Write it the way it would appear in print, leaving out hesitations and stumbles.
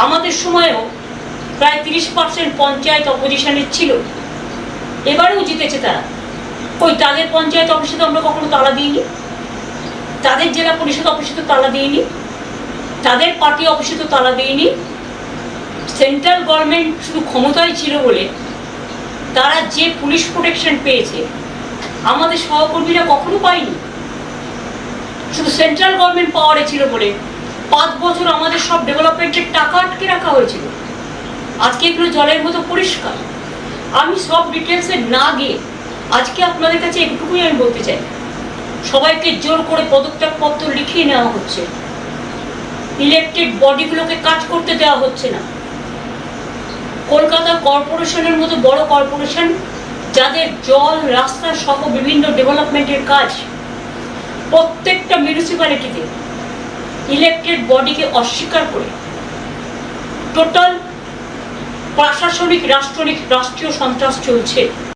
আমাদের সময়েও প্রায় 30% পঞ্চায়েত অপোজিশনের ছিল, এবারেও জিতেছে তারা। ওই তাদের পঞ্চায়েত অফিসে তো আমরা কখনো তালা দিইনি, তাদের জেলা পরিষদ অফিসে তো তালা দিইনি, তাদের পার্টি অফিসে তো তালা দিইনি। সেন্ট্রাল গভর্নমেন্ট শুধু ক্ষমতায় ছিল বলে তারা যে পুলিশ প্রোটেকশন পেয়েছে আমাদের সহকর্মীরা কখনো পায়নি। শুধু সেন্ট্রাল গভর্নমেন্ট পাওয়ারে ছিল বলে 5 বছর আমাদের সব ডেভেলপমেন্টের টাকা আটকে রাখা হয়েছিল। আজকে এগুলো জলের মতো পরিষ্কার। আমি সব ডিটেলসে না গিয়ে আজকে আপনাদের কাছে একটুকুই আমি বলতে চাই, সবাইকে জোর করে পদত্যাগপত্র লিখিয়ে নেওয়া হচ্ছে, ইলেকটেড বডিগুলোকে কাজ করতে দেওয়া হচ্ছে না। কলকাতা কর্পোরেশনের মতো বড় কর্পোরেশন, যাদের জল রাস্তা সহ বিভিন্ন ডেভেলপমেন্টের কাজ, প্রত্যেকটা মিউনিসিপ্যালিটিতে ইলেকটেড বডিকে অস্বীকার করে টোটাল প্রশাসনিক রাষ্ট্রীয় সন্ত্রাস চলছে।